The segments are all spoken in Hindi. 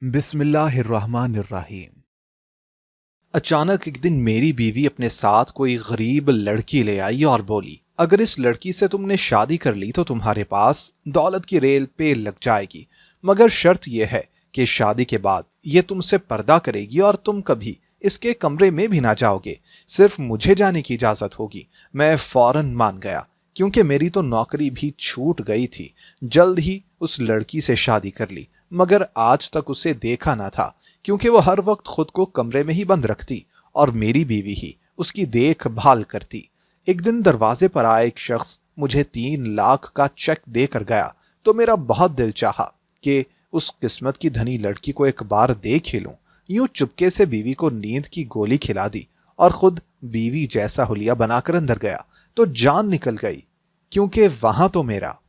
बिस्मिल्लाहिर्रहमानिर्रहीम। अचानक एक दिन मेरी बीवी अपने साथ कोई गरीब लड़की ले आई और बोली, अगर इस लड़की से तुमने शादी कर ली तो तुम्हारे पास दौलत की रेल पे लग जाएगी, मगर शर्त यह है कि शादी के बाद ये तुमसे पर्दा करेगी और तुम कभी इसके कमरे में भी ना जाओगे, सिर्फ मुझे जाने की इजाजत होगी। मैं फौरन मान गया, क्योंकि मेरी तो नौकरी भी छूट गई थी। जल्द ही उस लड़की से शादी कर ली, मगर आज तक उसे देखा ना था, क्योंकि वो हर वक्त खुद को कमरे में ही बंद रखती और मेरी बीवी ही उसकी देखभाल करती। एक दिन दरवाजे पर आया एक शख्स मुझे 3 लाख का चेक देकर गया, तो मेरा बहुत दिल चाहा कि उस किस्मत की धनी लड़की को एक बार देख ही लूं। यूं चुपके से बीवी को नींद की गोली खिला दी और खुद बीवी जैसा हुलिया बनाकर अंदर गया, तो जान निकल गई, क्योंकि वहां तो मेरा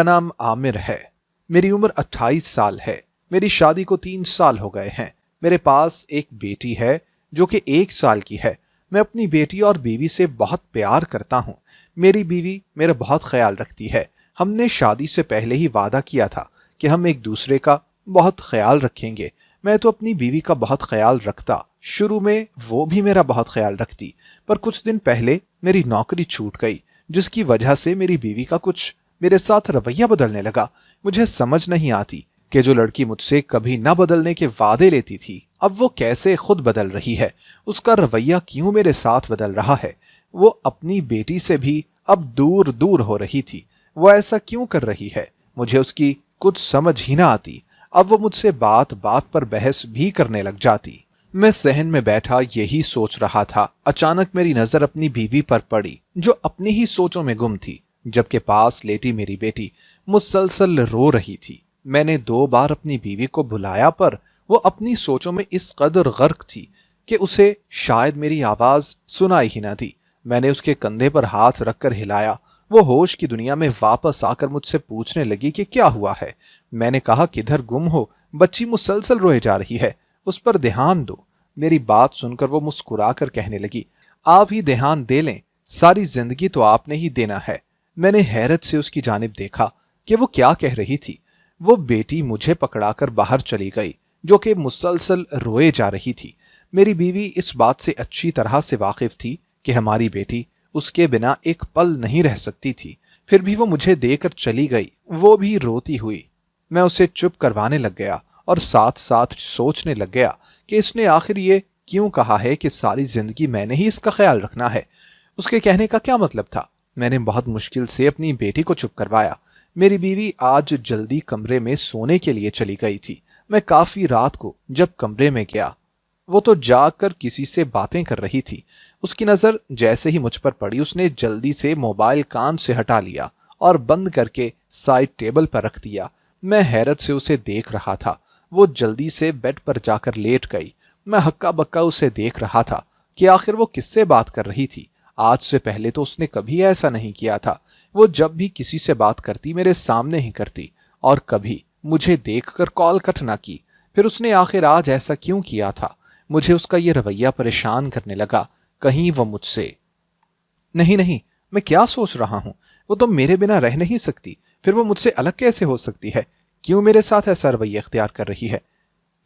नाम आमिर है। मेरी उम्र 28 साल है। मेरी शादी को 3 साल हो गए हैं। मेरे पास एक बेटी है जो कि 1 साल की है। मैं अपनी बेटी और बीवी से बहुत प्यार करता हूँ। मेरी बीवी मेरा बहुत ख्याल रखती है। हमने शादी से पहले ही वादा किया था कि हम एक दूसरे का बहुत ख्याल रखेंगे। मैं तो अपनी बीवी का बहुत ख्याल रखता, शुरू में वो भी मेरा बहुत ख्याल रखती, पर कुछ दिन पहले मेरी नौकरी छूट गई, जिसकी वजह से मेरी बीवी का कुछ मेरे साथ रवैया बदलने लगा। मुझे समझ नहीं आती कि जो लड़की मुझसे कभी न बदलने के वादे लेती थी, अब वो कैसे खुद बदल रही है। उसका रवैया क्यों मेरे साथ बदल रहा है। वो अपनी बेटी से भी अब दूर दूर हो रही थी। वो ऐसा क्यों कर रही है, मुझे उसकी कुछ समझ ही ना आती। अब वो मुझसे बात बात पर बहस भी करने लग जाती। मैं सहन में बैठा यही सोच रहा था, अचानक मेरी नजर अपनी बीवी पर पड़ी, जो अपनी ही सोचों में गुम थी। जबकि पास लेटी मेरी बेटी मुसलसल रो रही थी। मैंने 2 बार अपनी बीवी को बुलाया, पर वो अपनी सोचों में इस कदर गर्क थी कि उसे शायद मेरी आवाज सुनाई ही ना दी। मैंने उसके कंधे पर हाथ रखकर हिलाया। वो होश की दुनिया में वापस आकर मुझसे पूछने लगी कि क्या हुआ है। मैंने कहा, किधर गुम हो, बच्ची मुसलसल रोए जा रही है, उस पर ध्यान दो। मेरी बात सुनकर वो मुस्कुराकर कहने लगी, आप ही ध्यान दे लें, सारी जिंदगी तो आपने ही देना है। मैंने हैरत से उसकी जानिब देखा कि वो क्या कह रही थी। वो बेटी मुझे पकड़ाकर बाहर चली गई, जो कि मुसलसल रोए जा रही थी। मेरी बीवी इस बात से अच्छी तरह से वाकिफ थी कि हमारी बेटी उसके बिना एक पल नहीं रह सकती थी। फिर भी वो मुझे देकर चली गई, वो भी रोती हुई। मैं उसे चुप करवाने लग गया और साथ साथ सोचने लग गया कि इसने आखिर ये क्यों कहा है कि सारी जिंदगी मैंने ही इसका ख्याल रखना है। उसके कहने का क्या मतलब था। मैंने बहुत मुश्किल से अपनी बेटी को चुप करवाया। मेरी बीवी आज जल्दी कमरे में सोने के लिए चली गई थी। मैं काफी रात को जब कमरे में गया, वो तो जागकर किसी से बातें कर रही थी। उसकी नजर जैसे ही मुझ पर पड़ी, उसने जल्दी से मोबाइल कान से हटा लिया और बंद करके साइड टेबल पर रख दिया। मैं हैरत से उसे देख रहा था। वो जल्दी से बेड पर जाकर लेट गई। मैं हक्का बक्का उसे देख रहा था कि आखिर वो किससे बात कर रही थी। आज से पहले तो उसने कभी ऐसा नहीं किया था। वो जब भी किसी से बात करती मेरे सामने ही करती, और कभी मुझे देखकर कॉल कट ना की। फिर उसने आखिर आज ऐसा क्यों किया था। मुझे उसका ये रवैया परेशान करने लगा। कहीं वो मुझसे नहीं नहीं, मैं क्या सोच रहा हूं, वो तो मेरे बिना रह नहीं सकती, फिर वो मुझसे अलग कैसे हो सकती है। क्यों मेरे साथ ऐसा रवैया इख्तियार कर रही है।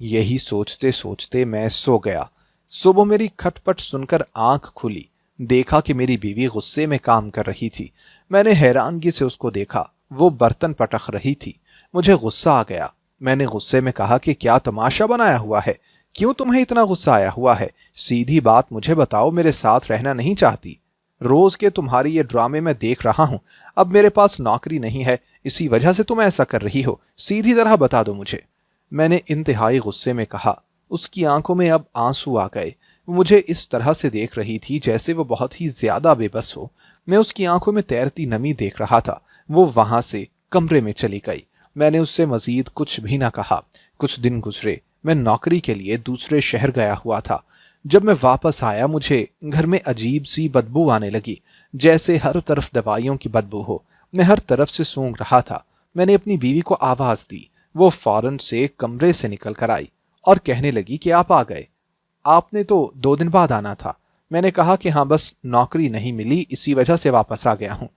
यही सोचते सोचते मैं सो गया। सुबह मेरी खटपट सुनकर आंख खुली। देखा कि मेरी बीवी गुस्से में काम कर रही थी। मैंने हैरानगी से उसको देखा। वो बर्तन पटक रही थी। मुझे गुस्सा आ गया। मैंने गुस्से में कहा कि क्या तमाशा बनाया हुआ है, क्यों तुम्हें इतना गुस्सा आया हुआ है। सीधी बात मुझे बताओ, मेरे साथ रहना नहीं चाहती। रोज के तुम्हारी ये ड्रामे मैं देख रहा हूं। अब मेरे पास नौकरी नहीं है, इसी वजह से तुम ऐसा कर रही हो। सीधी तरह बता दो मुझे। मैंने इंतहाई गुस्से में कहा। उसकी आंखों में अब आंसू आ गए। वो मुझे इस तरह से देख रही थी जैसे वो बहुत ही ज्यादा बेबस हो। मैं उसकी आंखों में तैरती नमी देख रहा था। वो वहां से कमरे में चली गई। मैंने उससे मजीद कुछ भी ना कहा। कुछ दिन गुजरे। मैं नौकरी के लिए दूसरे शहर गया हुआ था। जब मैं वापस आया, मुझे घर में अजीब सी बदबू आने लगी, जैसे हर तरफ दवाइयों की बदबू हो। मैं हर तरफ से सूंघ रहा था। मैंने अपनी बीवी को आवाज दी। वो फौरन से कमरे से निकल कर आई और कहने लगी कि आप आ गए। आपने तो 2 दिन बाद आना था। मैंने कहा कि हाँ, बस नौकरी नहीं मिली, इसी वजह से वापस आ गया हूं।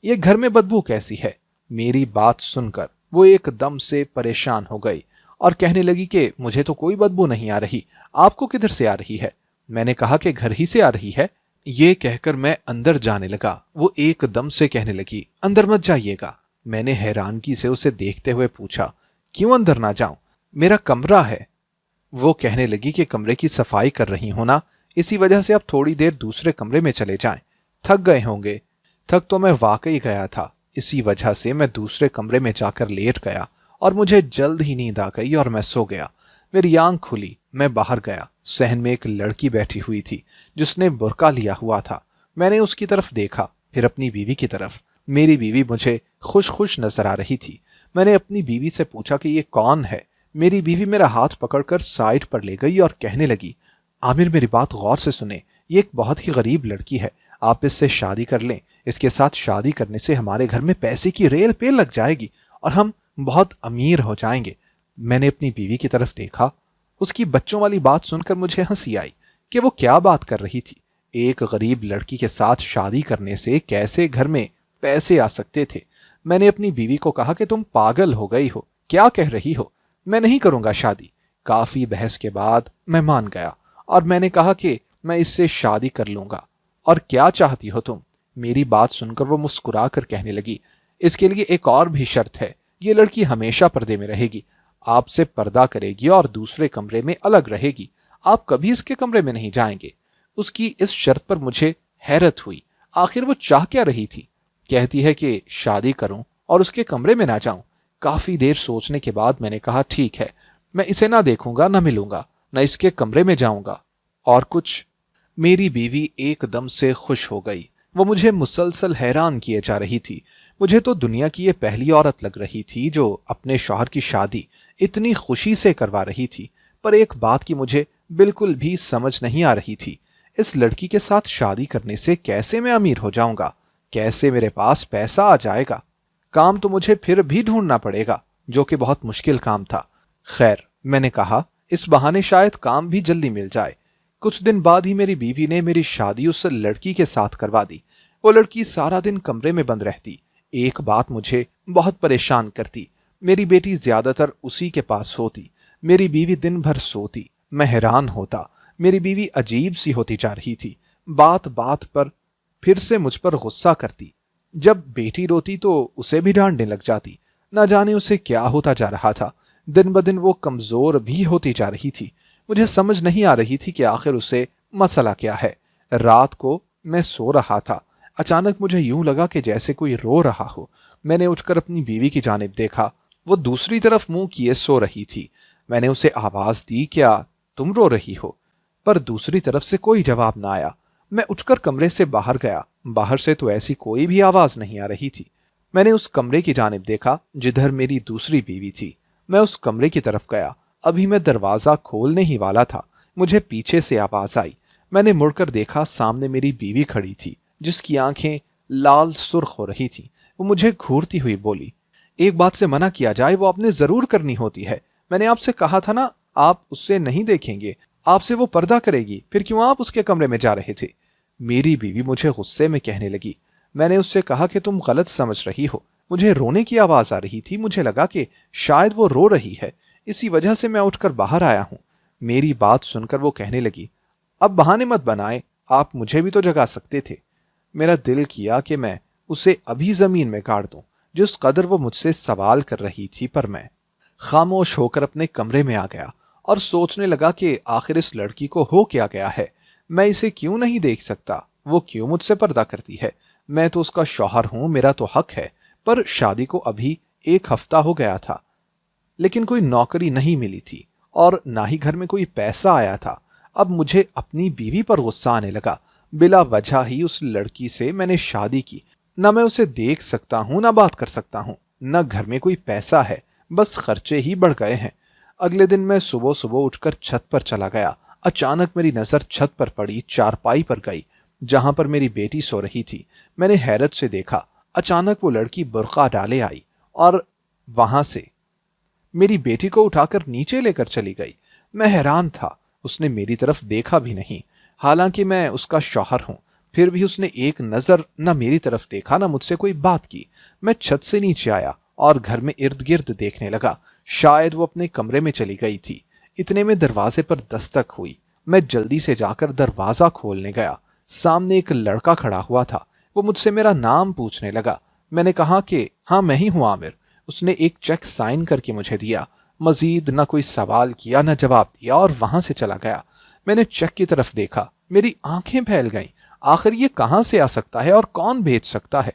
ये घर में बदबू कैसी है। मेरी बात सुनकर वो एकदम से परेशान हो गई और कहने लगी कि मुझे तो कोई बदबू नहीं आ रही, आपको किधर से आ रही है? मैंने कहा कि घर ही से आ रही है। ये कहकर मैं अंदर जाने लगा। वो एकदम से कहने लगी, अंदर मत जाइएगा। मैंने हैरानगी से उसे देखते हुए पूछा, क्यों अंदर ना जाऊं? मेरा कमरा है। वो कहने लगी कि कमरे की सफाई कर रही हो ना, इसी वजह से अब थोड़ी देर दूसरे कमरे में चले जाएं। थक गए होंगे। थक तो मैं वाकई गया था, इसी वजह से मैं दूसरे कमरे में जाकर लेट गया और मुझे जल्द ही नींद आ गई और मैं सो गया। मेरी आंख खुली, मैं बाहर गया। सहन में एक लड़की बैठी हुई थी जिसने बुर्का लिया हुआ था। मैंने उसकी तरफ देखा, फिर अपनी बीवी की तरफ। मेरी बीवी मुझे खुश खुश नजर आ रही थी। मैंने अपनी बीवी से पूछा कि ये कौन है? मेरी बीवी मेरा हाथ पकड़कर साइड पर ले गई और कहने लगी, आमिर मेरी बात गौर से सुने, ये एक बहुत ही गरीब लड़की है, आप इससे शादी कर लें। इसके साथ शादी करने से हमारे घर में पैसे की रेल पेल लग जाएगी और हम बहुत अमीर हो जाएंगे। मैंने अपनी बीवी की तरफ देखा। उसकी बच्चों वाली बात सुनकर मुझे हंसी आई कि वो क्या बात कर रही थी। एक गरीब लड़की के साथ शादी करने से कैसे घर में पैसे आ सकते थे? मैंने अपनी बीवी को कहा कि तुम पागल हो गई हो, क्या कह रही हो? मैं नहीं करूंगा शादी। काफी बहस के बाद मैं मान गया और मैंने कहा कि मैं इससे शादी कर लूंगा। और क्या चाहती हो तुम? मेरी बात सुनकर वो मुस्कुरा कर कहने लगी, इसके लिए एक और भी शर्त है, ये लड़की हमेशा पर्दे में रहेगी, आपसे पर्दा करेगी और दूसरे कमरे में अलग रहेगी, आप कभी इसके कमरे में नहीं जाएंगे। उसकी इस शर्त पर मुझे हैरत हुई। आखिर वो चाह क्या रही थी? कहती है कि शादी करूं और उसके कमरे में ना जाऊं। काफी देर सोचने के बाद मैंने कहा, ठीक है, मैं इसे ना देखूंगा, ना मिलूंगा, ना इसके कमरे में जाऊंगा। और कुछ? मेरी बीवी एकदम से खुश हो गई। वो मुझे मुसलसल हैरान किए जा रही थी। मुझे तो दुनिया की ये पहली औरत लग रही थी जो अपने शौहर की शादी इतनी खुशी से करवा रही थी। पर एक बात की मुझे बिल्कुल भी समझ नहीं आ रही थी, इस लड़की के साथ शादी करने से कैसे मैं अमीर हो जाऊंगा? कैसे मेरे पास पैसा आ जाएगा? काम तो मुझे फिर भी ढूंढना पड़ेगा, जो कि बहुत मुश्किल काम था। खैर, मैंने कहा, इस बहाने शायद काम भी जल्दी मिल जाए। कुछ दिन बाद ही मेरी बीवी ने मेरी शादी उस लड़की के साथ करवा दी। वो लड़की सारा दिन कमरे में बंद रहती। एक बात मुझे बहुत परेशान करती, मेरी बेटी ज्यादातर उसी के पास होती। मेरी बीवी दिन भर सोती। मैं हैरान होता। मेरी बीवी अजीब सी होती जा रही थी। बात बात पर फिर से मुझ पर गुस्सा करती। जब बेटी रोती तो उसे भी डांटने लग जाती। न जाने उसे क्या होता जा रहा था। दिन ब दिन वो कमजोर भी होती जा रही थी। मुझे समझ नहीं आ रही थी कि आखिर उसे मसला क्या है। रात को मैं सो रहा था। अचानक मुझे यूं लगा कि जैसे कोई रो रहा हो। मैंने उठकर अपनी बीवी की जानिब देखा। वो दूसरी तरफ मुंह किए सो रही थी। मैंने उसे आवाज दी, क्या तुम रो रही हो? पर दूसरी तरफ से कोई जवाब ना आया। मैं उठकर कमरे से बाहर गया। बाहर से तो ऐसी कोई भी आवाज नहीं आ रही थी। मैंने उस कमरे की जानिब देखा जिधर मेरी दूसरी बीवी थी। मैं उस कमरे की तरफ गया। अभी मैं दरवाजा खोलने ही वाला था, मुझे पीछे से आवाज आई। मैंने मुड़कर देखा, सामने मेरी बीवी खड़ी थी जिसकी आंखें लाल सुर्ख हो रही थी। वो मुझे घूरती हुई बोली, एक बात से मना किया जाए वो आपने जरूर करनी होती है। मैंने आपसे कहा था ना, आप उससे नहीं देखेंगे, आपसे वो पर्दा करेगी, फिर क्यों आप उसके कमरे में जा रहे थे? मेरी बीवी मुझे गुस्से में कहने लगी। मैंने उससे कहा कि तुम गलत समझ रही हो। मुझे रोने की आवाज आ रही थी। मुझे लगा कि शायद वो रो रही है, इसी वजह से मैं उठकर बाहर आया हूं। मेरी बात सुनकर वो कहने लगी, अब बहाने मत बनाए, आप मुझे भी तो जगा सकते थे। मेरा दिल किया कि मैं उसे अभी जमीन में गाड़ दूं, जिस कदर वो मुझसे सवाल कर रही थी। पर मैं खामोश होकर अपने कमरे में आ गया और सोचने लगा कि आखिर इस लड़की को हो क्या गया है। मैं इसे क्यों नहीं देख सकता? वो क्यों मुझसे पर्दा करती है? मैं तो उसका शौहर हूं, मेरा तो हक है। पर शादी को अभी 1 हफ्ता हो गया था, लेकिन कोई नौकरी नहीं मिली थी और ना ही घर में कोई पैसा आया था। अब मुझे अपनी बीवी पर गुस्सा आने लगा। बिला वजह ही उस लड़की से मैंने शादी की। न मैं उसे देख सकता हूं, ना बात कर सकता हूं, न घर में कोई पैसा है, बस खर्चे ही बढ़ गए हैं। अगले दिन मैं सुबह सुबह उठकर छत पर चला गया। अचानक मेरी नजर छत पर पड़ी, चारपाई पर गई जहां पर मेरी बेटी सो रही थी। मैंने हैरत से देखा, अचानक वो लड़की बुर्का डाले आई और वहां से मेरी बेटी को उठाकर नीचे लेकर चली गई। मैं हैरान था, उसने मेरी तरफ देखा भी नहीं। हालांकि मैं उसका शौहर हूं, फिर भी उसने एक नजर न मेरी तरफ देखा, न मुझसे कोई बात की। मैं छत से नीचे आया और घर में इर्द गिर्द देखने लगा। शायद वो अपने कमरे में चली गई थी। इतने में दरवाजे पर दस्तक हुई। मैं जल्दी से जाकर दरवाजा खोलने गया। सामने एक लड़का खड़ा हुआ था। वो मुझसे मेरा नाम पूछने लगा। मैंने कहा कि हाँ, मैं ही हूं आमिर। उसने एक चेक साइन करके मुझे दिया। मजीद न कोई सवाल किया न जवाब दिया और वहां से चला गया। मैंने चेक की तरफ देखा। मेरी आंखें फैल गईं। आखिर ये कहां से आ सकता है और कौन भेज सकता है?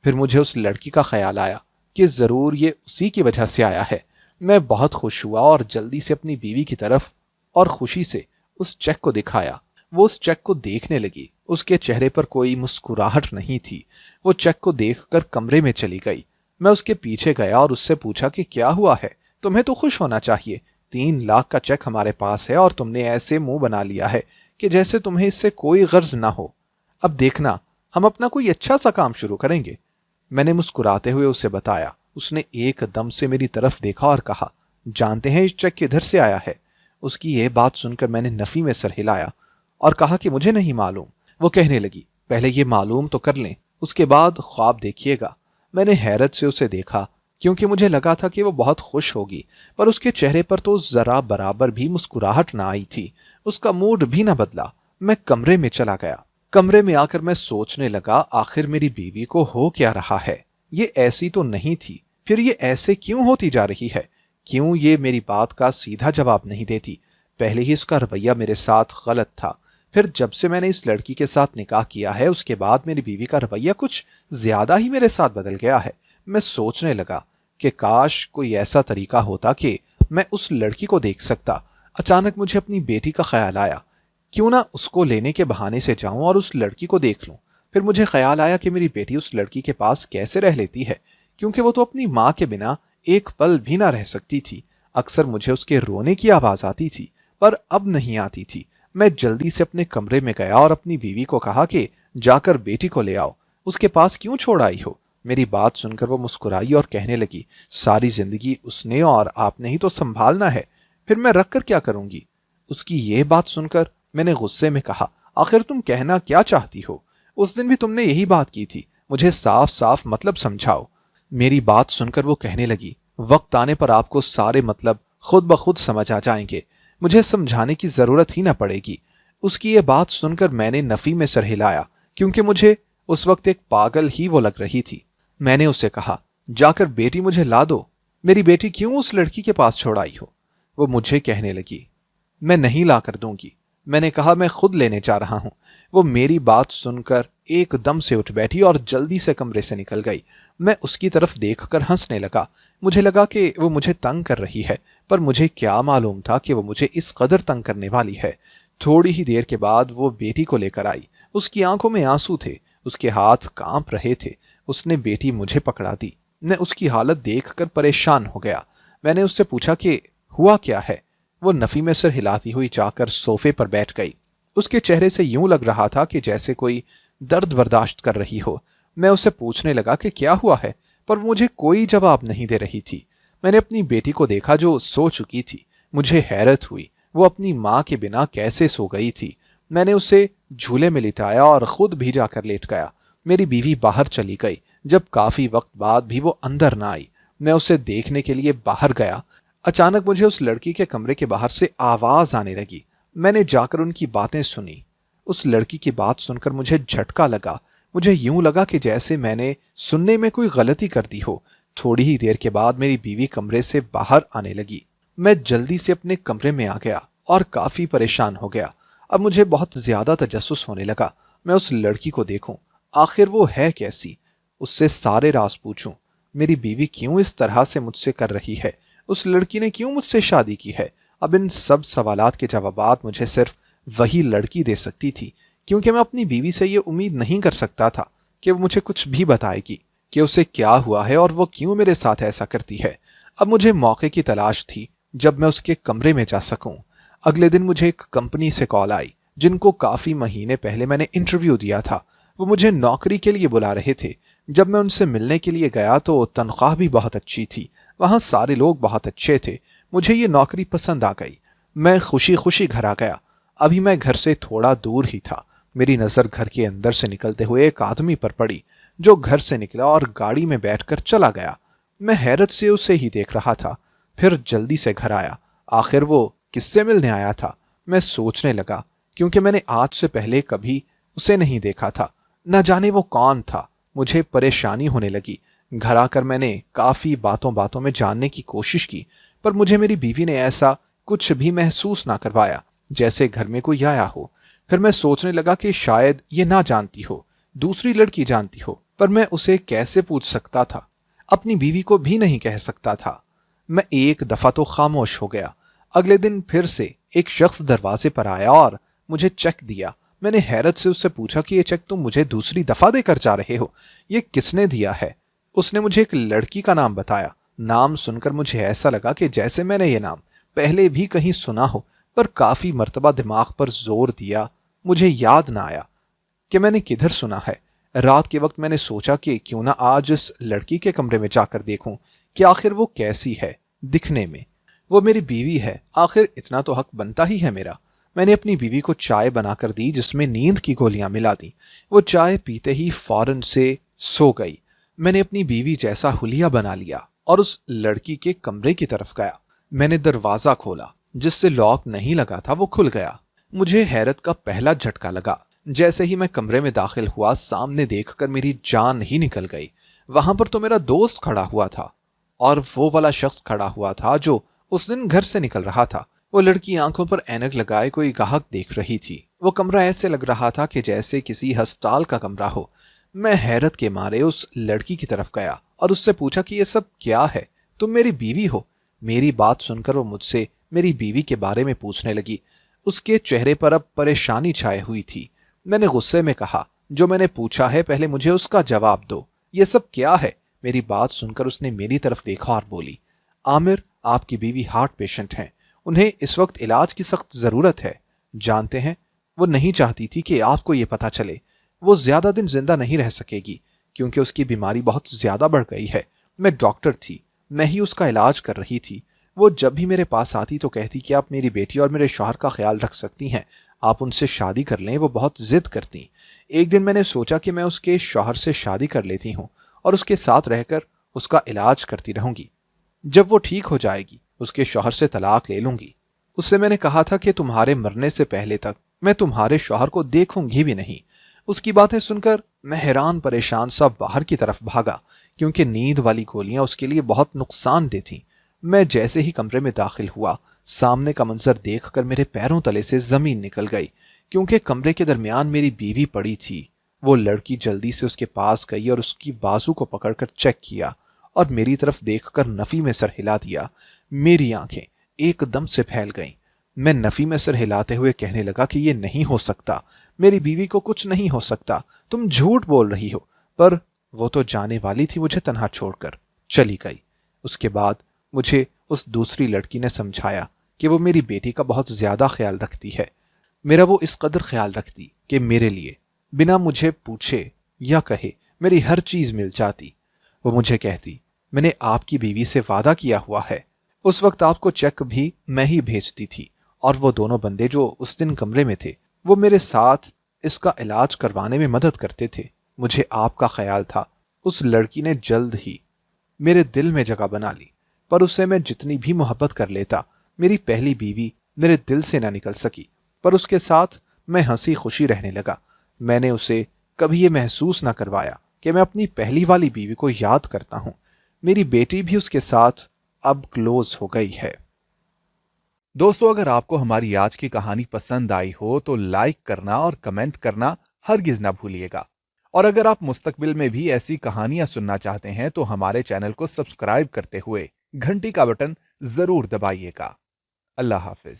फिर मुझे उस लड़की का ख्याल आया कि जरूर ये उसी की वजह से आया है। मैं बहुत खुश हुआ और जल्दी से अपनी बीवी की तरफ और खुशी से उस चेक को दिखाया। वो उस चेक को देखने लगी। उसके चेहरे पर कोई मुस्कुराहट नहीं थी। वो चेक को देखकर कमरे में चली गई। मैं उसके पीछे गया और उससे पूछा कि क्या हुआ है? तुम्हें तो खुश होना चाहिए। 3 लाख का चेक हमारे पास है और तुमने ऐसे मुंह बना लिया है कि जैसे तुम्हें इससे कोई गर्ज ना हो। अब देखना, हम अपना कोई अच्छा सा काम शुरू करेंगे। मैंने मुस्कुराते हुए उसे बताया। उसने एकदम से मेरी तरफ देखा और कहा, जानते हैं इस चेक किधर से आया है? उसकी यह बात सुनकर मैंने नफी में सर हिलाया और कहा कि मुझे नहीं मालूम। वो कहने लगी, पहले ये मालूम तो कर लें, उसके बाद ख्वाब देखिएगा। मैंने हैरत से उसे देखा क्योंकि मुझे लगा था कि वो बहुत खुश होगी, पर उसके चेहरे पर तो जरा बराबर भी मुस्कुराहट ना आई थी। उसका मूड भी ना बदला। मैं कमरे में चला गया। कमरे में आकर मैं सोचने लगा, आखिर मेरी बीवी को हो क्या रहा है? ये ऐसी तो नहीं थी, फिर ये ऐसे क्यों होती जा रही है? क्यों ये मेरी बात का सीधा जवाब नहीं देती? पहले ही इसका रवैया मेरे साथ गलत था, फिर जब से मैंने इस लड़की के साथ निकाह किया है उसके बाद मेरी बीवी का रवैया कुछ ज्यादा ही मेरे साथ बदल गया है। मैं सोचने लगा कि काश कोई ऐसा तरीका होता कि मैं उस लड़की को देख सकता। अचानक मुझे अपनी बेटी का ख्याल आया। क्यों ना उसको लेने के बहाने से जाऊं और उस लड़की को देख लूं। फिर मुझे ख्याल आया कि मेरी बेटी उस लड़की के पास कैसे रह लेती है, क्योंकि वो तो अपनी माँ के बिना एक पल भी ना रह सकती थी। अक्सर मुझे उसके रोने की आवाज आती थी, पर अब नहीं आती थी। मैं जल्दी से अपने कमरे में गया और अपनी बीवी को कहा कि जाकर बेटी को ले आओ। उसके पास क्यों छोड़ आई हो? मेरी बात सुनकर वो मुस्कुराई और कहने लगी, सारी जिंदगी उसने और आपने ही तो संभालना है, फिर मैं रख कर क्या करूंगी? उसकी ये बात सुनकर मैंने गुस्से में कहा, आखिर तुम कहना क्या चाहती हो? उस दिन भी तुमने यही बात की थी। मुझे साफ साफ मतलब समझाओ। मेरी बात सुनकर वो कहने लगी, वक्त आने पर आपको सारे मतलब खुद ब खुद समझ आ जाएंगे। मुझे समझाने की जरूरत ही ना पड़ेगी। उसकी ये बात सुनकर मैंने नफी में सर हिलाया, क्योंकि मुझे उस वक्त एक पागल ही वो लग रही थी। मैंने उसे कहा, जाकर बेटी मुझे ला दो। मेरी बेटी क्यों उस लड़की के पास छोड़ आई हो? वो मुझे कहने लगी, मैं नहीं ला कर दूंगी। मैंने कहा, मैं खुद लेने जा रहा हूं। वो मेरी बात सुनकर एकदम से उठ बैठी और जल्दी से कमरे से निकल गई। मैं उसकी तरफ देखकर हंसने लगा। मुझे लगा कि वो मुझे तंग कर रही है, पर मुझे क्या मालूम था कि वो मुझे इस कदर तंग करने वाली है। थोड़ी ही देर के बाद वो बेटी को लेकर आई। उसकी आंखों में आंसू थे, उसके हाथ कांप रहे थे। उसने बेटी मुझे पकड़ा दी। मैं उसकी हालत देखकर परेशान हो गया। मैंने उससे पूछा कि हुआ क्या है? वो नफी में सिर हिलाती हुई जाकर सोफे पर बैठ गई। उसके चेहरे से यूं लग रहा था कि जैसे कोई दर्द बर्दाश्त कर रही हो। मैं उससे पूछने लगा कि क्या हुआ है, पर मुझे कोई जवाब नहीं दे रही थी। मैंने अपनी बेटी को देखा जो सो चुकी थी। मुझे हैरत हुई, वो अपनी माँ के बिना कैसे सो गई थी। मैंने उसे झूले में लिटाया और खुद भी जाकर लेट गया। मेरी बीवी बाहर चली गई। जब काफी वक्त बाद भी वो अंदर ना आई, मैं उसे देखने के लिए बाहर गया। अचानक मुझे उस लड़की के कमरे के बाहर से आवाज आने लगी। मैंने जाकर उनकी बातें सुनी। उस लड़की की बात सुनकर मुझे झटका लगा। मुझे यूं लगा कि जैसे मैंने सुनने में कोई गलती कर दी हो। थोड़ी ही देर के बाद मेरी बीवी कमरे से बाहर आने लगी। मैं जल्दी से अपने कमरे में आ गया और काफी परेशान हो गया। अब मुझे बहुत ज्यादा तजस्सुस होने लगा। मैं उस लड़की को देखूं, आखिर वो है कैसी, उससे सारे राज पूछूं। मेरी बीवी क्यों इस तरह से मुझसे कर रही है? उस लड़की ने क्यों मुझसे शादी की है? अब इन सब सवालात के जवाबात मुझे सिर्फ वही लड़की दे सकती थी, क्योंकि मैं अपनी बीवी से ये उम्मीद नहीं कर सकता था कि वो मुझे कुछ भी बताएगी कि उसे क्या हुआ है और वो क्यों मेरे साथ ऐसा करती है। अब मुझे मौके की तलाश थी जब मैं उसके कमरे में जा सकूं। अगले दिन मुझे एक कंपनी से कॉल आई, जिनको काफी महीने पहले मैंने इंटरव्यू दिया था। वो मुझे नौकरी के लिए बुला रहे थे। जब मैं उनसे मिलने के लिए गया तो तनख्वाह भी बहुत अच्छी थी। वहां सारे लोग बहुत अच्छे थे। मुझे ये नौकरी पसंद आ गई। मैं खुशी खुशी घर आ गया। अभी मैं घर से थोड़ा दूर ही था। मेरी नजर घर के अंदर से निकलते हुए एक आदमी पर पड़ी, जो घर से निकला और गाड़ी में बैठकर चला गया। मैं हैरत से उसे ही देख रहा था। फिर जल्दी से घर आया। आखिर वो किससे मिलने आया था? मैं सोचने लगा, क्योंकि मैंने आज से पहले कभी उसे नहीं देखा था। न जाने वो कौन था। मुझे परेशानी होने लगी। घर आकर मैंने काफी बातों बातों में जानने की कोशिश की, पर मुझे मेरी बीवी ने ऐसा कुछ भी महसूस ना करवाया जैसे घर में कोई आया हो। फिर मैं सोचने लगा कि शायद ये ना जानती हो, दूसरी लड़की जानती हो, पर मैं उसे कैसे पूछ सकता था? अपनी बीवी को भी नहीं कह सकता था। मैं एक दफा तो खामोश हो गया। अगले दिन फिर से एक शख्स दरवाजे पर आया और मुझे चेक दिया। मैंने हैरत से उससे पूछा कि ये चेक तुम मुझे दूसरी दफा देकर जा रहे हो, ये किसने दिया है? उसने मुझे एक लड़की का नाम बताया। नाम सुनकर मुझे ऐसा लगा कि जैसे मैंने ये नाम पहले भी कहीं सुना हो, पर काफी मर्तबा दिमाग पर जोर दिया, मुझे याद ना आया कि मैंने किधर सुना है। रात के वक्त मैंने सोचा कि क्यों ना आज इस लड़की के कमरे में जाकर देखूं कि आखिर वो कैसी है दिखने में। वो मेरी बीवी है, आखिर इतना तो हक बनता ही है मेरा। मैंने अपनी बीवी को चाय बनाकर दी जिसमें नींद की गोलियां मिला दी। वो चाय पीते ही फौरन से सो गई। मैंने अपनी बीवी जैसा हुलिया बना लिया और उस लड़की के कमरे की तरफ गया। मैंने दरवाजा खोला, जिससे लॉक नहीं लगा था वो खुल गया। मुझे हैरत का पहला झटका लगा। जैसे ही मैं कमरे में दाखिल हुआ, सामने देखकर मेरी जान ही निकल गई। वहां पर तो मेरा दोस्त खड़ा हुआ था और वो वाला शख्स खड़ा हुआ था जो उस दिन घर से निकल रहा था। वो लड़की आंखों पर ऐनक लगाए कोई ग्राहक देख रही थी। वो कमरा ऐसे लग रहा था कि जैसे किसी अस्पताल का कमरा हो। मैं हैरत के मारे उस लड़की की तरफ गया और उससे पूछा कि ये सब क्या है? तुम मेरी बीवी हो? मेरी बात सुनकर वो मुझसे मेरी बीवी के बारे में पूछने लगी। उसके चेहरे पर अब परेशानी छाई हुई थी। मैंने गुस्से में कहा, जो मैंने पूछा है पहले मुझे उसका जवाब दो। ये सब क्या है? मेरी बात सुनकर उसने मेरी तरफ देखा और बोली, आमिर, आपकी बीवी हार्ट पेशेंट हैं। उन्हें इस वक्त इलाज की सख्त जरूरत है। जानते हैं, वो नहीं चाहती थी कि आपको ये पता चले। वो ज्यादा दिन जिंदा नहीं रह सकेगी क्योंकि उसकी बीमारी बहुत ज्यादा बढ़ गई है। मैं डॉक्टर थी, मैं ही उसका इलाज कर रही थी। वो जब भी मेरे पास आती तो कहती कि आप मेरी बेटी और मेरे शौहर का ख्याल रख सकती हैं, आप उनसे शादी कर लें। वो बहुत जिद करती। एक दिन मैंने सोचा कि मैं उसके शौहर से शादी कर लेती हूँ और उसके साथ रहकर उसका इलाज करती रहूंगी। जब वो ठीक हो जाएगी उसके शौहर से तलाक ले लूंगी। उससे मैंने कहा था कि तुम्हारे मरने से पहले तक मैं तुम्हारे शौहर को देखूंगी भी नहीं। उसकी बातें सुनकर मैं हैरान परेशान सा बाहर की तरफ भागा, क्योंकि नींद वाली गोलियां उसके लिए बहुत नुकसानदेह थीं। मैं जैसे ही कमरे में दाखिल हुआ, सामने का मंजर देखकर मेरे पैरों तले से जमीन निकल गई, क्योंकि कमरे के दरमियान मेरी बीवी पड़ी थी। वो लड़की जल्दी से उसके पास गई और उसकी बाजू को पकड़कर चेक किया और मेरी तरफ देखकर नफी में सर हिला दिया। मेरी आंखें एकदम से फैल गईं। मैं नफी में सर हिलाते हुए कहने लगा कि ये नहीं हो सकता, मेरी बीवी को कुछ नहीं हो सकता, तुम झूठ बोल रही हो। पर वो तो जाने वाली थी मुझे तन्हा छोड़कर चली गई। उसके बाद मुझे उस दूसरी लड़की ने समझाया कि वो मेरी बेटी का बहुत ज्यादा ख्याल रखती है। मेरा वो इस कदर ख्याल रखती कि मेरे लिए बिना मुझे पूछे या कहे मेरी हर चीज मिल जाती। वो मुझे कहती, मैंने आपकी बीवी से वादा किया हुआ है। उस वक्त आपको चेक भी मैं ही भेजती थी और वो दोनों बंदे जो उस दिन कमरे में थे वो मेरे साथ इसका इलाज करवाने में मदद करते थे। मुझे आपका ख्याल था। उस लड़की ने जल्द ही मेरे दिल में जगह बना ली, पर उससे मैं जितनी भी मोहब्बत कर लेता, मेरी पहली बीवी मेरे दिल से ना निकल सकी। पर उसके साथ मैं हंसी खुशी रहने लगा। मैंने उसे कभी ये महसूस ना करवाया कि मैं अपनी पहली वाली बीवी को याद करता हूं। मेरी बेटी भी उसके साथ अब क्लोज हो गई है। दोस्तों, अगर आपको हमारी आज की कहानी पसंद आई हो तो लाइक करना और कमेंट करना हरगिज ना भूलिएगा। और अगर आप मुस्तकबिल में भी ऐसी कहानियां सुनना चाहते हैं तो हमारे चैनल को सब्सक्राइब करते हुए घंटी का बटन जरूर दबाइएगा। अल्लाह हाफिज।